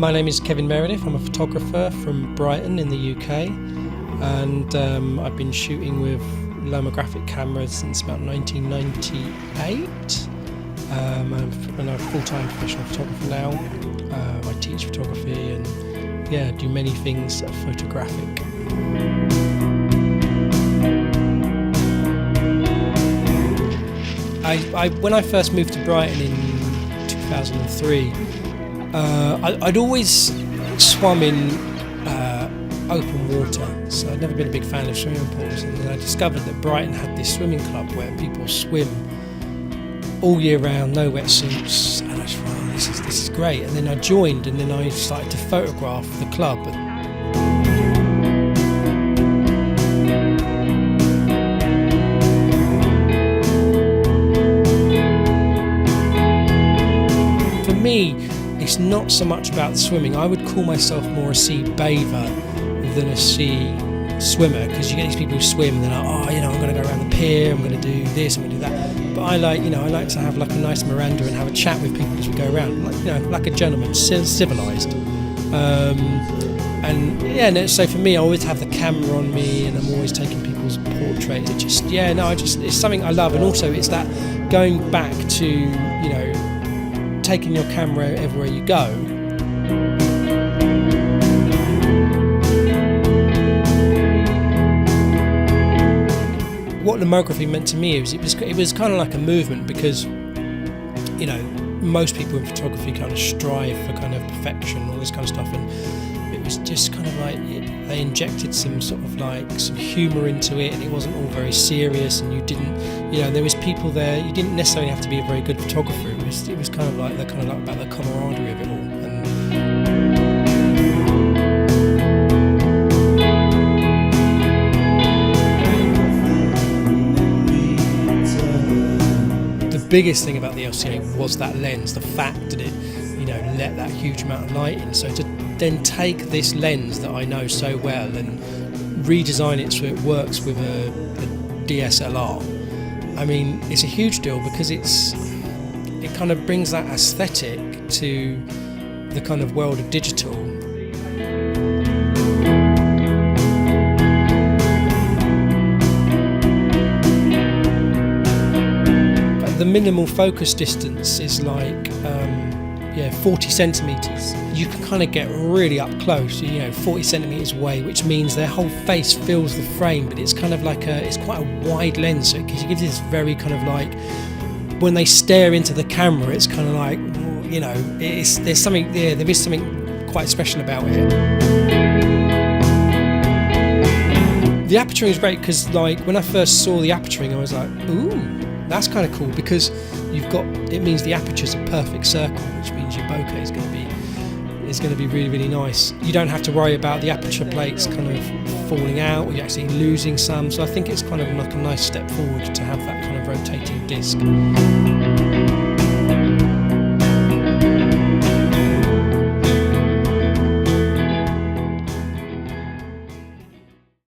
My name is Kevin Meredith. I'm a photographer from Brighton in the UK, and I've been shooting with Lomographic cameras since about 1998. I'm a full-time professional photographer now. I teach photography and do many things photographic. When I first moved to Brighton in 2003, I'd always swum in open water, so I'd never been a big fan of swimming pools, and then I discovered that Brighton had this swimming club where people swim all year round, no wetsuits, and I just thought, oh, this is great. And then I joined, and then I started to photograph the club. For me, it's not so much about swimming. I would call myself more a sea bather than a sea swimmer, because you get these people who swim and they're like, oh, I'm going to go around the pier, I'm going to do this, I'm going to do that. But I like to have like a nice Miranda and have a chat with people as we go around, like a gentleman, civilised. So for me, I always have the camera on me, and I'm always taking people's portraits. It's something I love, and also it's that going back to taking your camera everywhere you go. What Lomography meant to me it was kind of like a movement, because most people in photography kind of strive for kind of perfection, all this kind of stuff, and it was just kind of like they injected some sort of like some humour into it, and it wasn't all very serious, and you didn't, there was people there. You didn't necessarily have to be a very good photographer. It was kind of like about the camaraderie of it all. The biggest thing about the LCA was that lens, the fact that it, let that huge amount of light in. So to then take this lens that I know so well and redesign it so it works with a DSLR, I mean, it's a huge deal, because it kind of brings that aesthetic to the kind of world of digital. The minimal focus distance is like 40 centimetres. You can kind of get really up close, 40 centimetres away, which means their whole face fills the frame, but it's kind of like it's quite a wide lens, so it gives this very kind of like, when they stare into the camera, it's kind of like, there is something quite special about it. The aperturing is great, because when I first saw the aperturing, I was like, ooh, that's kind of cool, because it means the aperture's a perfect circle, which means your bokeh is going to be really, really nice. You don't have to worry about the aperture plates kind of falling out, or you're actually losing some. So I think it's kind of like a nice step forward to have that kind of rotating disc.